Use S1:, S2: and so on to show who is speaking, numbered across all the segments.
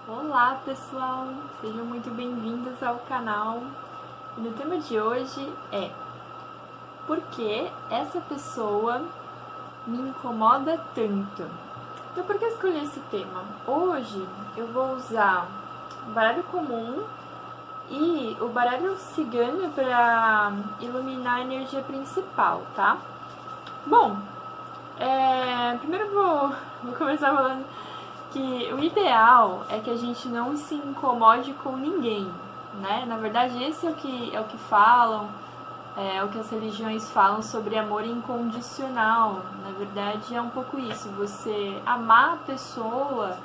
S1: Olá pessoal, sejam muito bem-vindos ao canal. E no tema de hoje é: por que essa pessoa me incomoda tanto? Então, por que eu escolhi esse tema? Hoje eu vou usar o baralho comum e o baralho cigano para iluminar a energia principal, tá? Bom, primeiro eu vou começar falando que o ideal é que a gente não se incomode com ninguém, né? Na verdade, esse é o que falam, é o que as religiões falam sobre amor incondicional. Na verdade, é um pouco isso, você amar a pessoa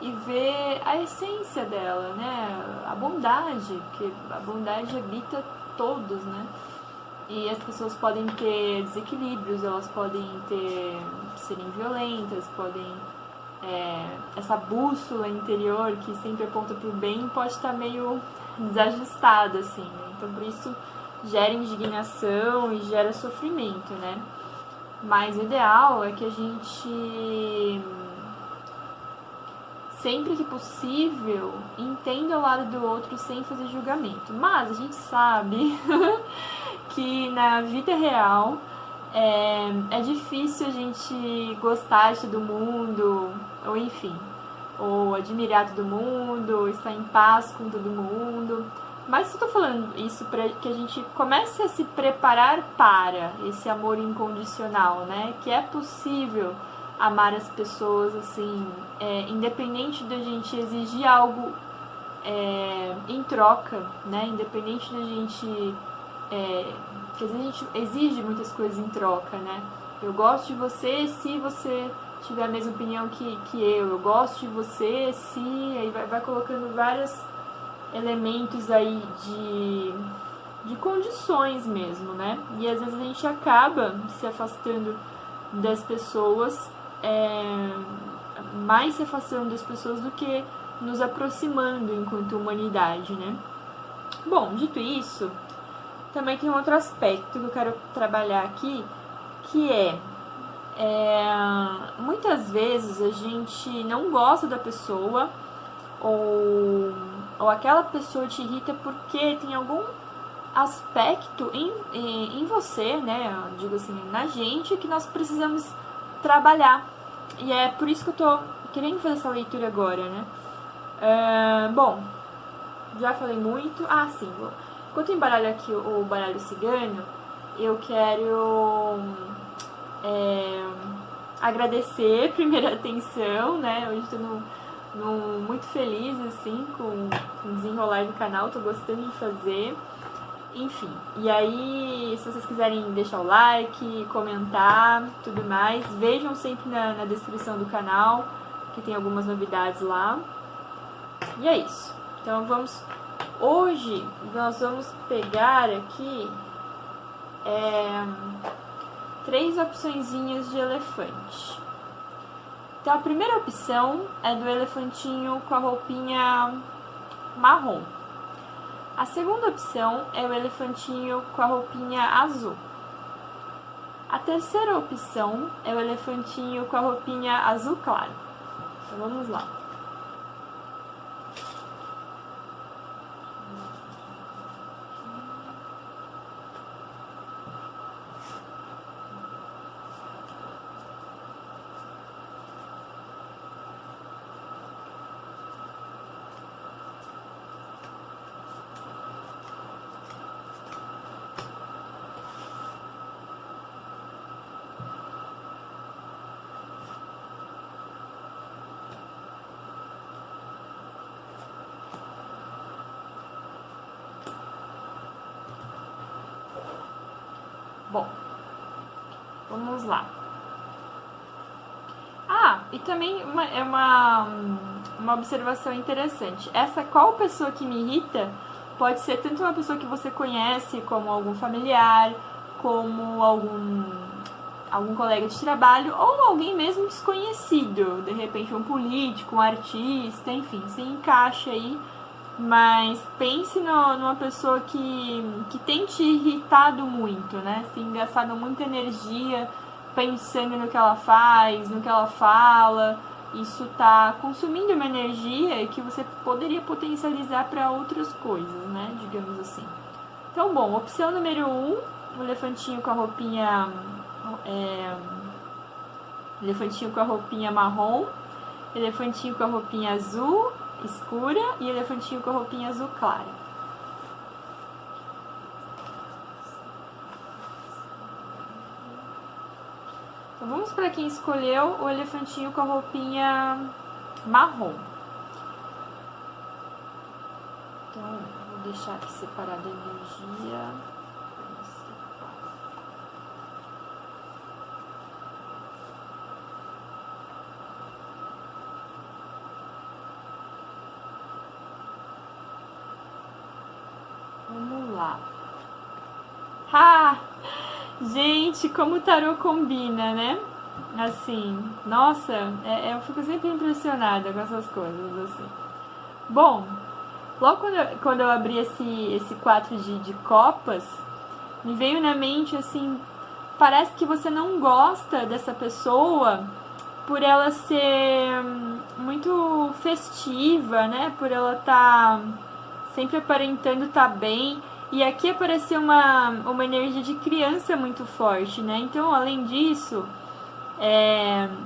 S1: e ver a essência dela, né? A bondade, porque a bondade habita todos, né? E as pessoas podem ter desequilíbrios, elas podem serem violentas, podem essa bússola interior que sempre aponta para o bem pode estar meio desajustada, assim, né? Então, por isso, gera indignação e gera sofrimento, né? Mas o ideal é que a gente, sempre que possível, entenda o lado do outro sem fazer julgamento. Mas a gente sabe que na vida real é difícil a gente gostar de todo mundo, ou enfim, ou admirar todo mundo, ou estar em paz com todo mundo. Mas eu tô falando isso para que a gente comece a se preparar para esse amor incondicional, né? Que é possível amar as pessoas, assim, independente da gente exigir algo em troca, né? Independente da gente porque às vezes a gente exige muitas coisas em troca, né? Eu gosto de você se você tiver a mesma opinião que eu gosto de você se... Aí vai colocando vários elementos aí de condições mesmo, né? E às vezes a gente acaba se afastando das pessoas, mais se afastando das pessoas do que nos aproximando enquanto humanidade, né? Bom, dito isso, também tem um outro aspecto que eu quero trabalhar aqui, que muitas vezes a gente não gosta da pessoa ou aquela pessoa te irrita porque tem algum aspecto em você, né, eu digo assim, na gente, que nós precisamos trabalhar. E é por isso que eu tô querendo fazer essa leitura agora, né? Bom, já falei muito. Ah, sim, enquanto eu embaralho aqui o baralho cigano, eu quero agradecer a primeira atenção, né? Hoje estou muito feliz, assim, com o desenrolar do canal, tô gostando de fazer. Enfim, e aí, se vocês quiserem deixar o like, comentar, tudo mais, vejam sempre na descrição do canal, que tem algumas novidades lá. E é isso. Então hoje nós vamos pegar aqui 3 opçõezinhas de elefante. Então a primeira opção é do elefantinho com a roupinha marrom. A segunda opção é o elefantinho com a roupinha azul. A terceira opção é o elefantinho com a roupinha azul claro. Então vamos lá. Bom, vamos lá. E também uma observação interessante. Qual pessoa que me irrita pode ser tanto uma pessoa que você conhece, como algum familiar, como algum colega de trabalho, ou alguém mesmo desconhecido, de repente um político, um artista, enfim, se encaixa aí. Mas pense numa pessoa que tem te irritado muito, né? Tem gastado muita energia pensando no que ela faz, no que ela fala, isso tá consumindo uma energia que você poderia potencializar para outras coisas, né? Digamos assim. Então, bom, opção número 1, o elefantinho com a roupinha elefantinho com a roupinha marrom, elefantinho com a roupinha azul escura e elefantinho com a roupinha azul clara. Então, vamos para quem escolheu o elefantinho com a roupinha marrom. Então, vou deixar aqui separada a energia. Vamos lá. Ah! Gente, como o tarô combina, né? Assim, nossa, eu fico sempre impressionada com essas coisas, assim. Bom, logo quando eu abri esse 4 de copas, me veio na mente, assim, parece que você não gosta dessa pessoa por ela ser muito festiva, né? Por ela estar sempre aparentando estar bem. E aqui apareceu uma energia de criança muito forte, né? Então, além disso,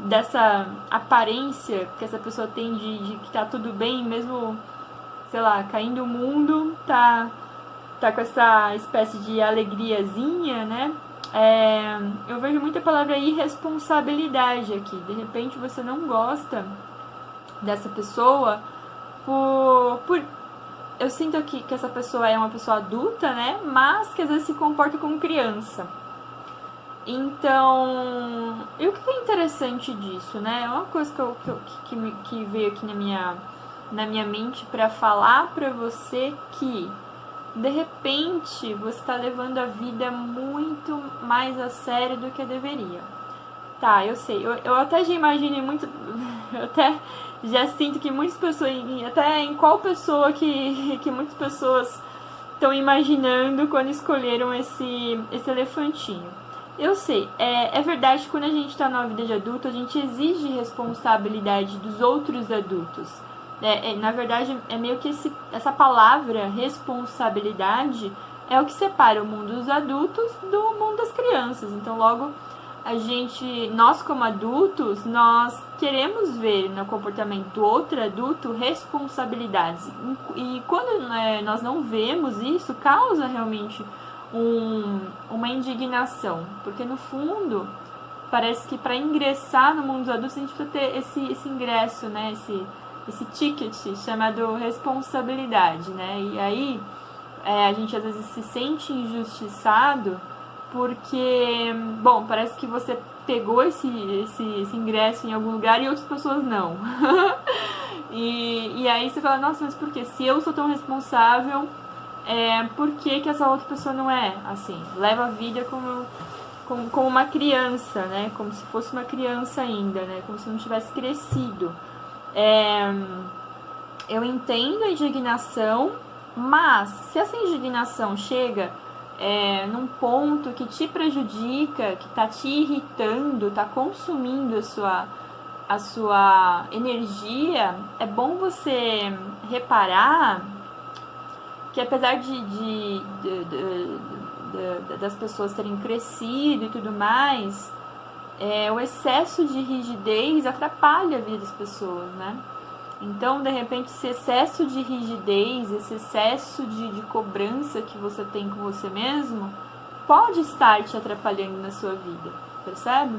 S1: dessa aparência que essa pessoa tem de que tá tudo bem, mesmo, sei lá, caindo o mundo, tá com essa espécie de alegriazinha, né? Eu vejo muita palavra irresponsabilidade aqui. De repente você não gosta dessa pessoa por eu sinto que essa pessoa é uma pessoa adulta, né? Mas que às vezes se comporta como criança. Então, e o que é interessante disso, né? É uma coisa que veio aqui na minha mente para falar para você que, de repente, você está levando a vida muito mais a sério do que deveria. Tá, eu sei. Eu até já imaginei muito... Eu até já sinto que muitas pessoas... Até em qual pessoa que muitas pessoas estão imaginando quando escolheram esse elefantinho. Eu sei. É verdade que quando a gente está numa vida de adulto, a gente exige responsabilidade dos outros adultos. Na verdade, é meio que essa palavra responsabilidade é o que separa o mundo dos adultos do mundo das crianças. Então, logo... nós como adultos, nós queremos ver no comportamento do outro adulto responsabilidades. E quando nós não vemos isso, causa realmente uma indignação. Porque no fundo, parece que para ingressar no mundo dos adultos, a gente precisa ter esse ingresso, né? Esse ticket chamado responsabilidade, né? E aí, a gente às vezes se sente injustiçado porque, bom, parece que você pegou esse ingresso em algum lugar e outras pessoas não. e aí você fala, nossa, mas por quê? Se eu sou tão responsável, por que essa outra pessoa não é? Assim, leva a vida como uma criança, né? Como se fosse uma criança ainda, né? Como se não tivesse crescido. Eu entendo a indignação, mas se essa indignação chega... num ponto que te prejudica, que tá te irritando, tá consumindo a sua energia, é bom você reparar que apesar das pessoas terem crescido e tudo mais, o excesso de rigidez atrapalha a vida das pessoas, né? Então, de repente, esse excesso de rigidez, esse excesso de cobrança que você tem com você mesmo, pode estar te atrapalhando na sua vida, percebe?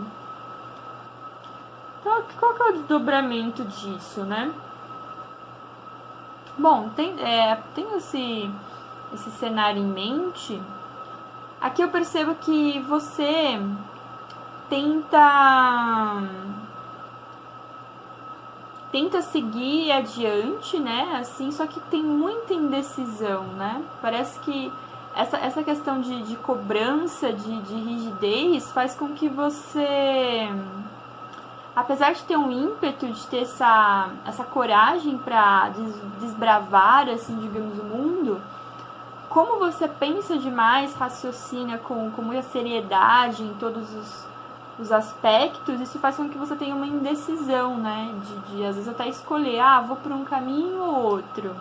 S1: Então, qual que é o desdobramento disso, né? Bom, tem esse cenário em mente. Aqui eu percebo que você tenta seguir adiante, né, assim, só que tem muita indecisão, né, parece que essa questão de cobrança, de rigidez, faz com que você, apesar de ter um ímpeto, de ter essa coragem para desbravar, assim, digamos, o mundo, como você pensa demais, raciocina com muita seriedade em todos os aspectos, isso faz com que você tenha uma indecisão, né? De às vezes até escolher, vou por um caminho ou outro.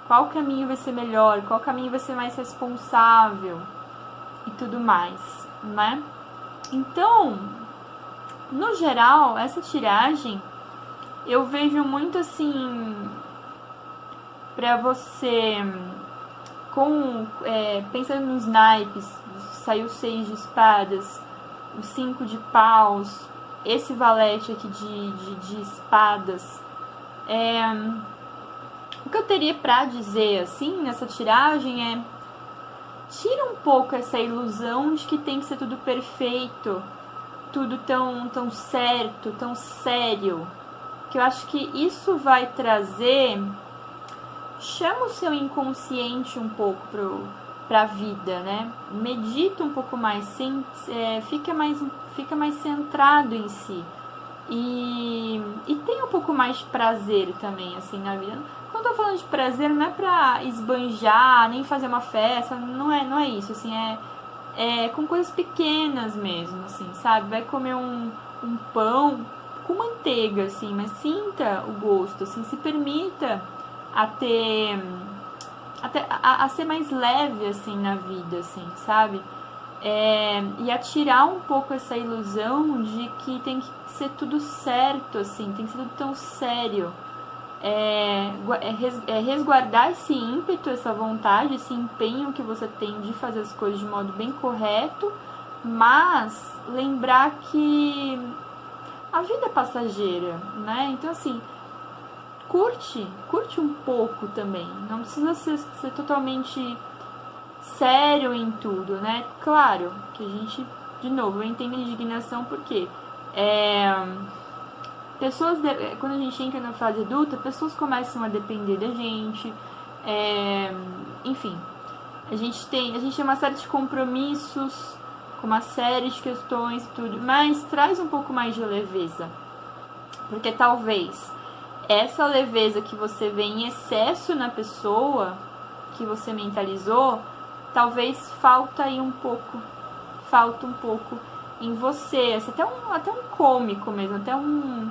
S1: Qual caminho vai ser melhor? Qual caminho vai ser mais responsável? E tudo mais, né? Então, no geral, essa tiragem eu vejo muito assim pra você pensando nos naipes, saiu 6 de espadas, o 5 de paus, esse valete aqui de espadas. O que eu teria pra dizer assim nessa tiragem é: tira um pouco essa ilusão de que tem que ser tudo perfeito, tudo tão certo, tão sério, que eu acho que isso vai trazer, chama o seu inconsciente um pouco pra vida, né? Medita um pouco mais, fica mais centrado em si e tem um pouco mais de prazer também, assim, na vida. Quando eu tô falando de prazer, não é pra esbanjar, nem fazer uma festa, não é isso, assim, é com coisas pequenas mesmo, assim, sabe? Vai comer um pão com manteiga, assim, mas sinta o gosto, assim, se permita a ser mais leve, assim, na vida, assim, sabe? E a tirar um pouco essa ilusão de que tem que ser tudo certo, assim, tem que ser tudo tão sério. Resguardar esse ímpeto, essa vontade, esse empenho que você tem de fazer as coisas de modo bem correto, mas lembrar que a vida é passageira, né? Então, assim, curte um pouco também. Não precisa ser totalmente sério em tudo, né? Claro que a gente, de novo, eu entendo a indignação porque quando a gente entra na fase adulta, pessoas começam a depender da gente, enfim, a gente tem uma série de compromissos, com uma série de questões e tudo, mas traz um pouco mais de leveza, porque talvez essa leveza que você vê em excesso na pessoa, que você mentalizou, talvez falta um pouco em você, até um cômico mesmo, até um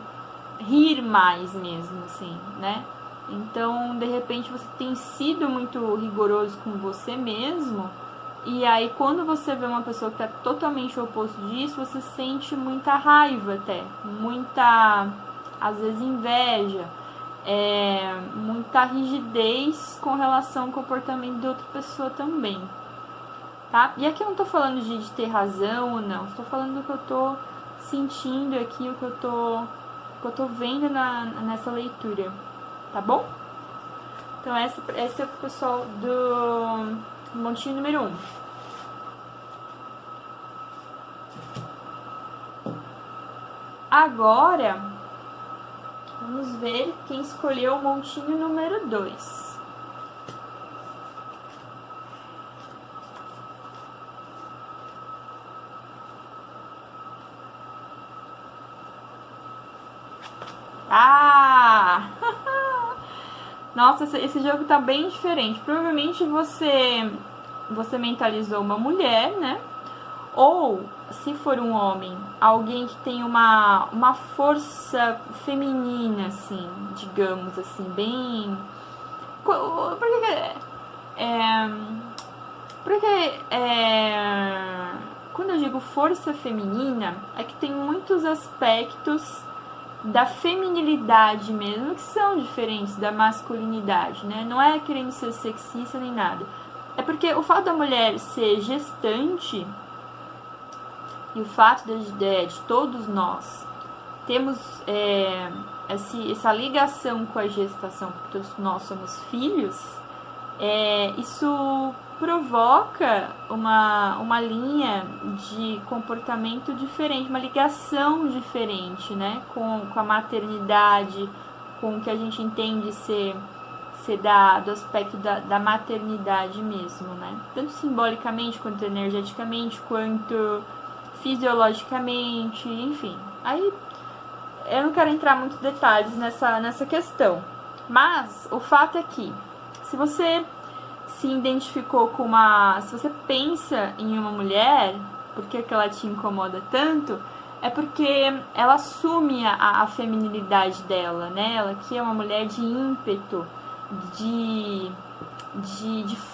S1: rir mais mesmo, assim, né? Então, de repente, você tem sido muito rigoroso com você mesmo, e aí quando você vê uma pessoa que está totalmente o oposto disso, você sente muita raiva até, muita, às vezes, inveja, muita rigidez com relação ao comportamento de outra pessoa também, tá? E aqui eu não tô falando de ter razão ou não, estou falando do que eu tô sentindo aqui, o que eu tô vendo nessa leitura, tá bom? Então esse é o pessoal do montinho número 1. Agora, vamos ver quem escolheu o montinho número 2. Nossa, esse jogo tá bem diferente. Provavelmente você mentalizou uma mulher, né? Ou, se for um homem, alguém que tem uma força feminina, assim, digamos assim, bem... Porque quando eu digo força feminina, é que tem muitos aspectos da feminilidade mesmo, que são diferentes da masculinidade, né? Não é querendo ser sexista nem nada. É porque o fato da mulher ser gestante e o fato de todos nós temos essa ligação com a gestação, porque todos nós somos filhos, isso provoca uma linha de comportamento diferente, uma ligação diferente, né, com a maternidade, com o que a gente entende ser do aspecto da maternidade mesmo, né, tanto simbolicamente, quanto energeticamente, quanto fisiologicamente, enfim. Aí eu não quero entrar em muitos detalhes nessa questão, mas o fato é que se você se identificou se você pensa em uma mulher, por que ela te incomoda tanto, é porque ela assume a feminilidade dela, né? Ela que é uma mulher de ímpeto, de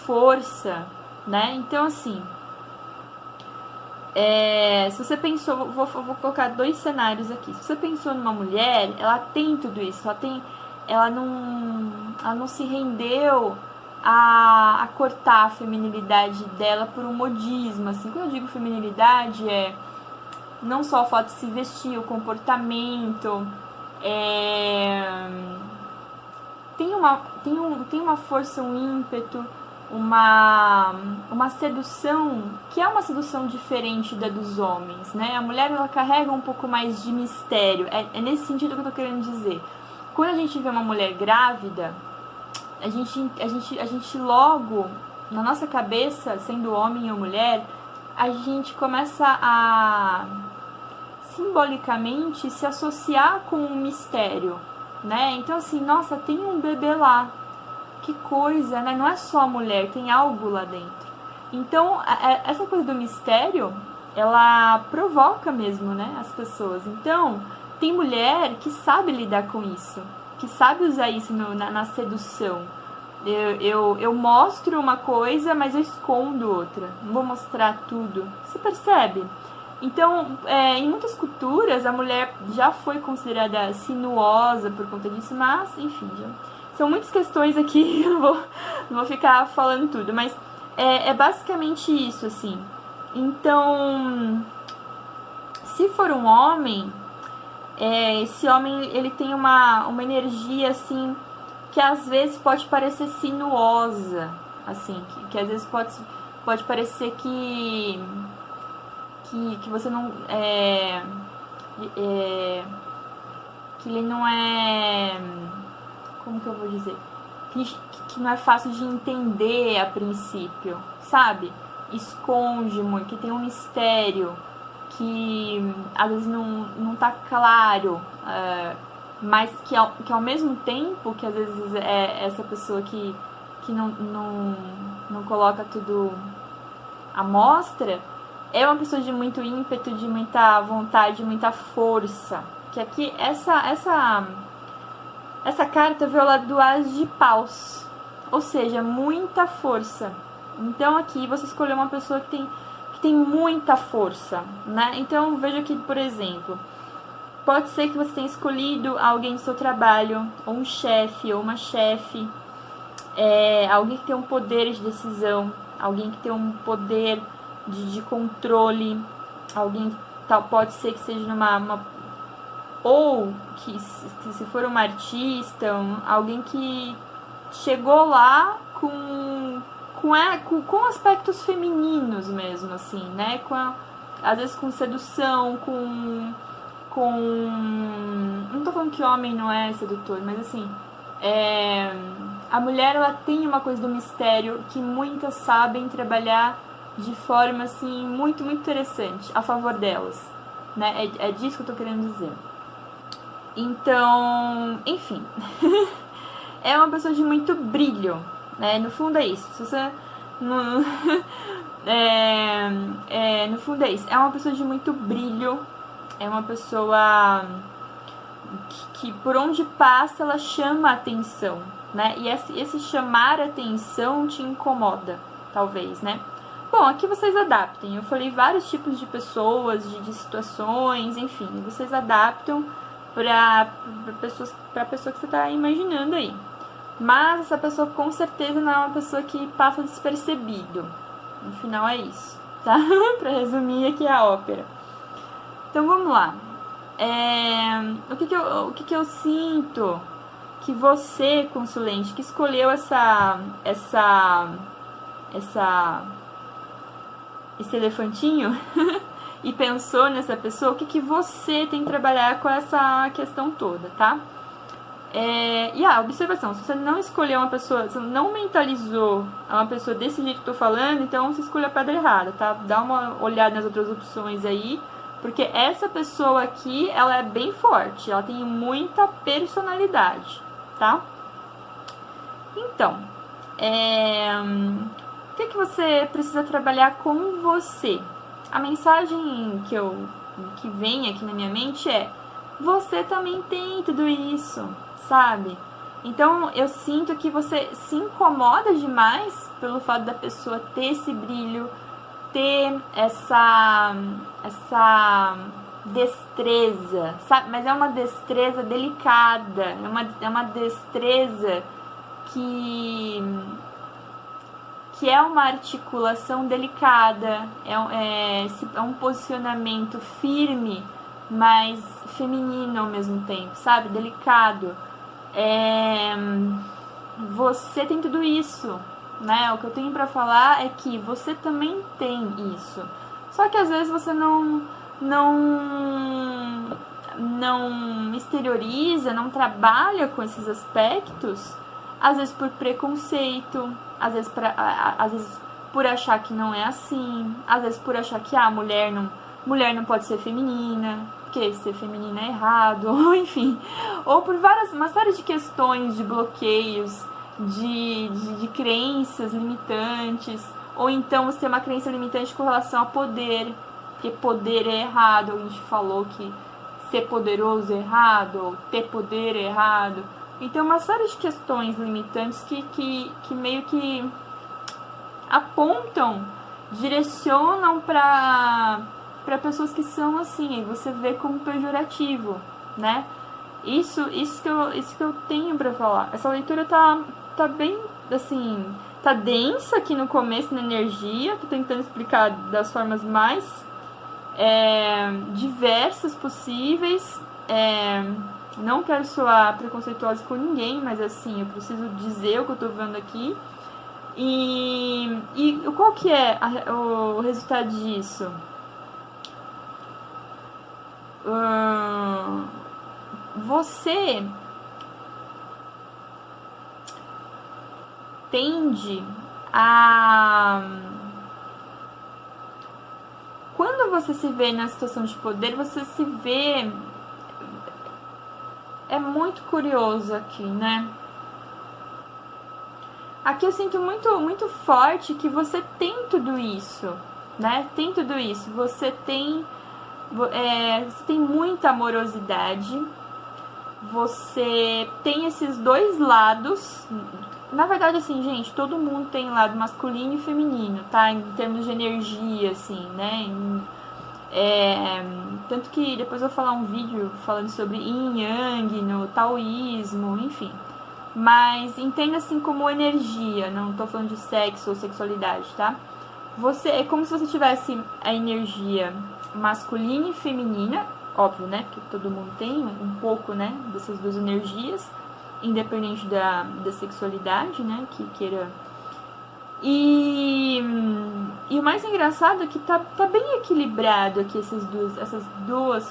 S1: força, né? Então, assim, se você pensou, vou colocar 2 cenários aqui. Se você pensou numa mulher, ela tem tudo isso, ela não se rendeu a cortar a feminilidade dela por um modismo, assim. Quando eu digo feminilidade, não só o fato de se vestir, o comportamento, tem uma força, um ímpeto, uma sedução que é uma sedução diferente da dos homens, né? A mulher, ela carrega um pouco mais de mistério, é nesse sentido que eu tô querendo dizer. Quando a gente vê uma mulher grávida, a gente logo, na nossa cabeça, sendo homem ou mulher, a gente começa a simbolicamente se associar com um mistério, né? Então, assim, nossa, tem um bebê lá, que coisa, né? Não é só a mulher, tem algo lá dentro. Então, essa coisa do mistério, ela provoca mesmo, né, as pessoas. Então, tem mulher que sabe lidar com isso, que sabe usar isso na sedução. Eu mostro uma coisa, mas eu escondo outra. Não vou mostrar tudo. Você percebe? Então, em muitas culturas, a mulher já foi considerada sinuosa por conta disso, mas, enfim, são muitas questões aqui, não vou ficar falando tudo, mas é basicamente isso, assim. Então, se for um homem, esse homem, ele tem uma energia, assim, que às vezes pode parecer sinuosa, assim, que às vezes pode parecer que você não que ele não é, como que eu vou dizer, que não é fácil de entender a princípio, sabe? Esconde muito, que tem um mistério que às vezes não tá claro, mas que ao mesmo tempo que às vezes é essa pessoa que não coloca tudo à mostra, é uma pessoa de muito ímpeto, de muita vontade, de muita força. Que aqui, essa carta veio lá do As de Paus, ou seja, muita força. Então aqui você escolheu uma pessoa que tem muita força, né? Então veja aqui, por exemplo, pode ser que você tenha escolhido alguém do seu trabalho, ou um chefe, ou uma chefe, alguém que tem um poder de decisão, alguém que tem um poder de controle, alguém pode ser que seja ou que se for uma artista, alguém que chegou lá com aspectos femininos mesmo, assim, né? Às vezes com sedução, não tô falando que homem não é sedutor, mas assim, a mulher, ela tem uma coisa do mistério que muitas sabem trabalhar de forma, assim, muito, muito interessante a favor delas, né? É disso que eu tô querendo dizer. Então, enfim, é uma pessoa de muito brilho, né? No fundo é isso. Se você no fundo é isso. É uma pessoa de muito brilho, é uma pessoa que por onde passa ela chama a atenção, né? E esse chamar a atenção te incomoda, talvez, né? Bom, aqui vocês adaptem. Eu falei vários tipos de pessoas, de situações, enfim, vocês adaptam para pessoa que você está imaginando aí. Mas essa pessoa com certeza não é uma pessoa que passa despercebido. No final é isso, tá? Para resumir aqui a ópera. Então vamos lá. O que eu sinto que você, consulente, que escolheu esse elefantinho e pensou nessa pessoa, o que você tem que trabalhar com essa questão toda, tá? E a observação, se você não escolheu uma pessoa, se você não mentalizou uma pessoa desse jeito que eu tô falando, então você escolheu a pedra errada, tá? Dá uma olhada nas outras opções aí, porque essa pessoa aqui, ela é bem forte, ela tem muita personalidade, tá? Então, o que você precisa trabalhar com você? A mensagem que eu que vem aqui na minha mente é: você também tem tudo isso, sabe? Então eu sinto que você se incomoda demais pelo fato da pessoa ter esse brilho, ter essa destreza, sabe? Mas é uma destreza delicada, é uma destreza que é uma articulação delicada, é um posicionamento firme, mas feminino ao mesmo tempo, sabe? Delicado. Você tem tudo isso, né? O que eu tenho pra falar é que você também tem isso. Só que às vezes você não exterioriza, não trabalha com esses aspectos, às vezes por preconceito, às vezes por achar que não é assim, às vezes por achar que a mulher não pode ser feminina, porque ser feminina é errado, ou enfim, ou por uma série de questões, de bloqueios, de crenças limitantes, ou então você tem uma crença limitante com relação a poder, porque poder é errado, a gente falou que ser poderoso é errado, ou ter poder é errado. Então, uma série de questões limitantes que meio que apontam, direcionam para pessoas que são assim, e você vê como pejorativo, né? Isso que eu tenho para falar. Essa leitura tá bem, assim, tá densa aqui no começo na energia, tô tentando explicar das formas mais diversas possíveis. Não quero soar preconceituosa com ninguém, mas assim, eu preciso dizer o que eu tô vendo aqui. E qual que é o resultado disso? Você tende a... Quando você se vê na situação de poder, você se vê... É muito curioso aqui, né? Aqui eu sinto muito, muito forte que você tem tudo isso, né? Tem tudo isso. Você tem muita amorosidade. Você tem esses dois lados. Na verdade, assim, gente, todo mundo tem lado masculino e feminino, tá? Em termos de energia, assim, né? Tanto que depois eu vou falar um vídeo falando sobre Yin Yang, no taoísmo, enfim. Mas entenda assim como energia, não tô falando de sexo ou sexualidade, tá? É como se você tivesse a energia masculina e feminina, óbvio, né? Porque todo mundo tem um pouco, né? Dessas duas energias, independente da sexualidade, né? Que queira. E o mais engraçado é que tá bem equilibrado aqui essas duas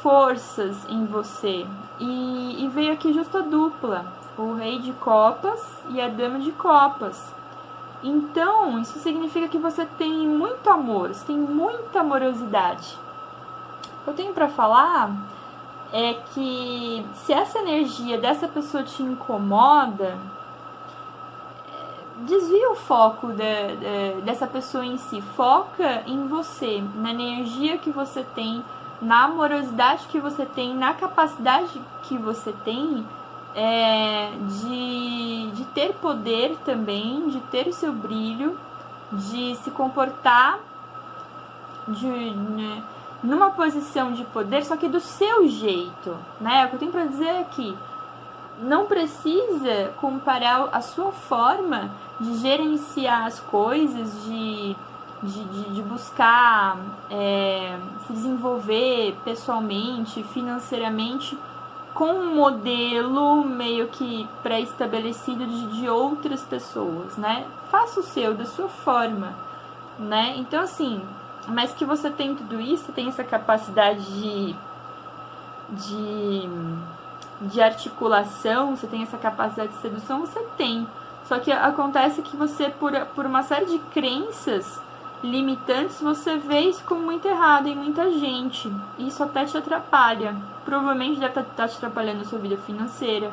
S1: forças em você. E veio aqui justo a dupla, o Rei de Copas e a Dama de Copas. Então, isso significa que você tem muito amor, você tem muita amorosidade. O que eu tenho pra falar é que se essa energia dessa pessoa te incomoda, desvia o foco dessa pessoa em si. Foca em você, na energia que você tem, na amorosidade que você tem, na capacidade que você tem de ter poder também, de ter o seu brilho, de se comportar numa posição de poder, só que do seu jeito, né? O que eu tenho para dizer aqui, não precisa comparar a sua forma de gerenciar as coisas, de buscar se desenvolver pessoalmente, financeiramente, com um modelo meio que pré-estabelecido de outras pessoas, né? Faça o seu, da sua forma, né? Então, assim, mas que você tem tudo isso, tem essa capacidade de articulação, você tem essa capacidade de sedução, você tem. Só que acontece que você, por uma série de crenças limitantes, você vê isso como muito errado em muita gente. E isso até te atrapalha. Provavelmente deve estar te atrapalhando na sua vida financeira,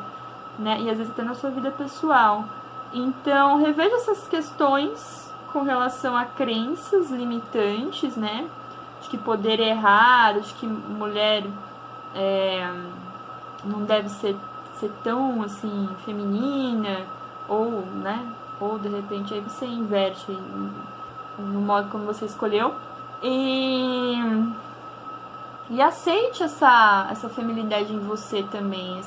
S1: né? E às vezes até na sua vida pessoal. Então, reveja essas questões com relação a crenças limitantes, né? De que poder é errado, de que mulher não deve ser tão, assim, feminina, ou, né? Ou, de repente, aí você inverte no modo como você escolheu. E aceite essa feminilidade em você também,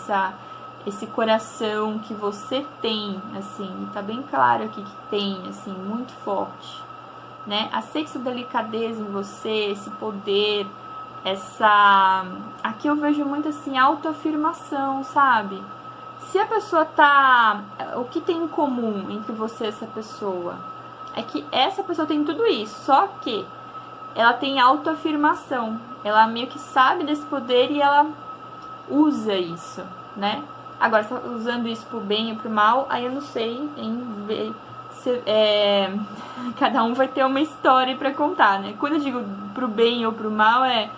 S1: esse coração que você tem, assim, tá bem claro aqui que tem, assim, muito forte, né? Aceite essa delicadeza em você, esse poder, aqui eu vejo muito, assim, autoafirmação, sabe? Se a pessoa o que tem em comum entre você e essa pessoa? É que essa pessoa tem tudo isso, só que ela tem autoafirmação, ela meio que sabe desse poder e ela usa isso, né? Agora, se tá usando isso pro bem ou pro mal, aí eu não sei, cada um vai ter uma história pra contar, né? Quando eu digo pro bem ou pro mal, é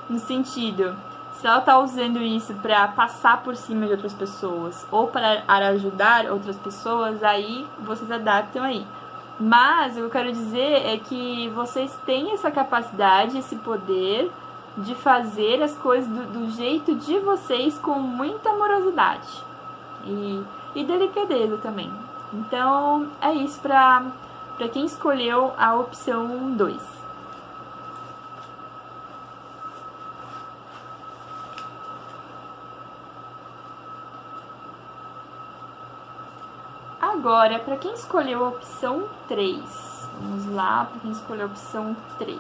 S1: no sentido, se ela tá usando isso pra passar por cima de outras pessoas ou para ajudar outras pessoas, aí vocês adaptam aí. Mas o que eu quero dizer é que vocês têm essa capacidade, esse poder de fazer as coisas do jeito de vocês com muita amorosidade e delicadeza também. Então é isso para quem escolheu a opção 2. Agora, para quem escolheu a opção 3. Vamos lá, para quem escolheu a opção 3.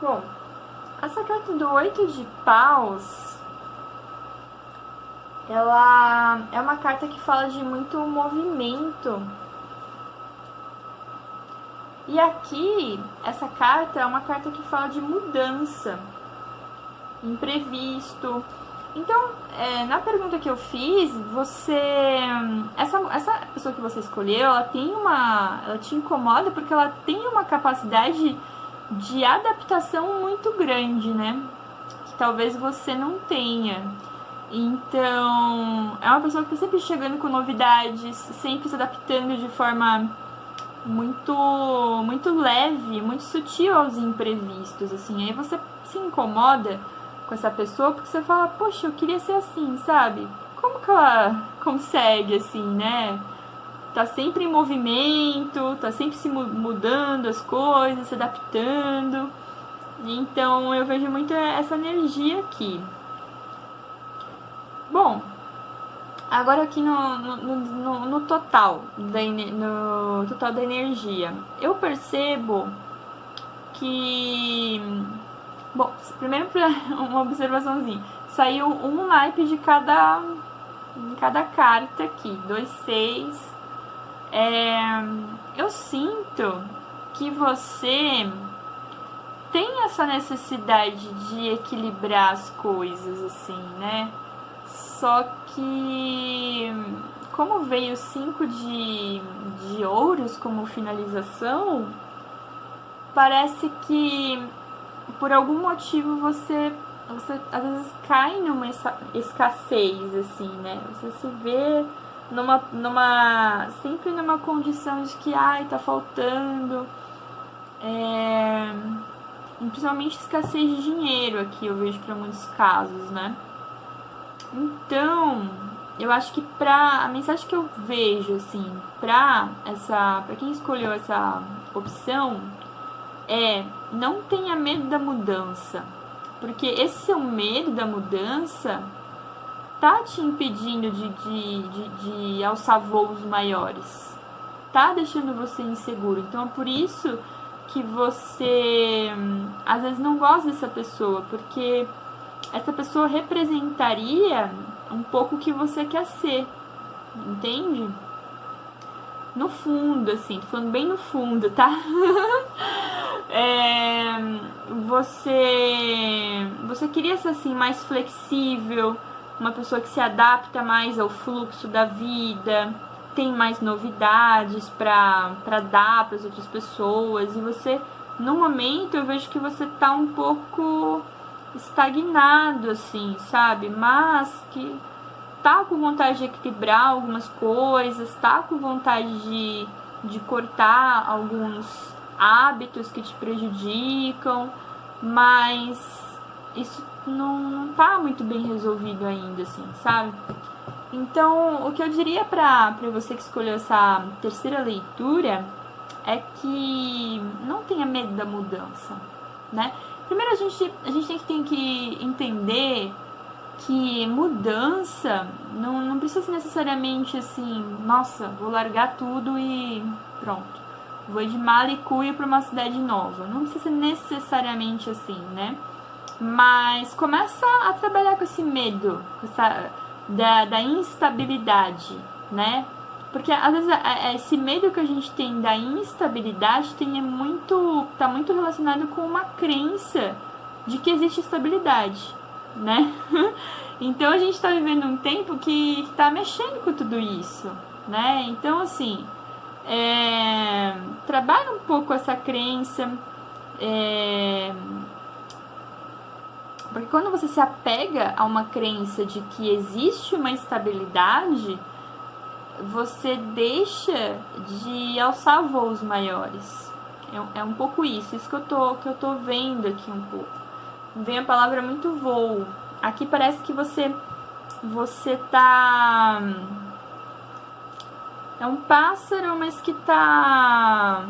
S1: Bom, essa carta do 8 de paus, ela é uma carta que fala de muito movimento. E aqui, essa carta é uma carta que fala de mudança, imprevisto. Então, na pergunta que eu fiz, essa pessoa que você escolheu, ela te incomoda porque ela tem uma capacidade de adaptação muito grande, né? Que talvez você não tenha. Então, é uma pessoa que está sempre chegando com novidades, sempre se adaptando de forma muito leve, muito sutil aos imprevistos, assim. Aí você se incomoda com essa pessoa porque você fala, poxa, eu queria ser assim, sabe? Como que ela consegue, assim, né? Tá sempre em movimento, tá sempre se mudando as coisas, se adaptando. Então eu vejo muito essa energia aqui. Bom, agora aqui no total da energia, eu percebo que... Bom, primeiro uma observaçãozinha. Saiu um naipe de cada carta aqui, 2, 6. Eu sinto que você tem essa necessidade de equilibrar as coisas, assim, né? Só que, como veio 5 de ouros como finalização, parece que por algum motivo você às vezes cai numa escassez, assim, né? Você se vê sempre numa condição de que, tá faltando, principalmente escassez de dinheiro aqui, eu vejo para muitos casos, né? Então, eu acho que a mensagem que eu vejo, assim, pra quem escolheu essa opção não tenha medo da mudança, porque esse seu medo da mudança tá te impedindo de alçar voos maiores, tá deixando você inseguro. Então é por isso que você às vezes não gosta dessa pessoa, porque essa pessoa representaria um pouco o que você quer ser, entende? No fundo, assim, tô falando bem no fundo, tá? Você queria ser, assim, mais flexível, uma pessoa que se adapta mais ao fluxo da vida, tem mais novidades para dar para as outras pessoas, e você, no momento, eu vejo que você tá um pouco estagnado, assim, sabe? Mas que tá com vontade de equilibrar algumas coisas, tá com vontade de cortar alguns hábitos que te prejudicam, mas isso não tá muito bem resolvido ainda, assim, sabe? Então, o que eu diria pra você que escolheu essa terceira leitura é que não tenha medo da mudança, né? Primeiro, a gente tem que entender que mudança não precisa ser necessariamente assim, nossa, vou largar tudo e pronto, vou de mala e cuia para uma cidade nova. Não precisa ser necessariamente assim, né? Mas começa a trabalhar com esse medo, com da instabilidade, né? Porque às vezes esse medo que a gente tem da instabilidade tá muito relacionado com uma crença de que existe estabilidade, né? Então a gente tá vivendo um tempo que tá mexendo com tudo isso, né? Então, assim, trabalha um pouco essa crença, porque quando você se apega a uma crença de que existe uma estabilidade, você deixa de alçar voos maiores. É um pouco isso que eu tô vendo aqui um pouco. Vem a palavra muito voo. Aqui parece que você tá... É um pássaro, mas que tá...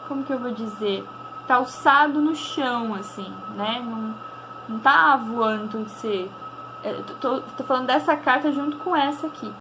S1: Como que eu vou dizer? Tá alçado no chão, assim, né? Não tá voando, você... Tô falando dessa carta junto com essa aqui.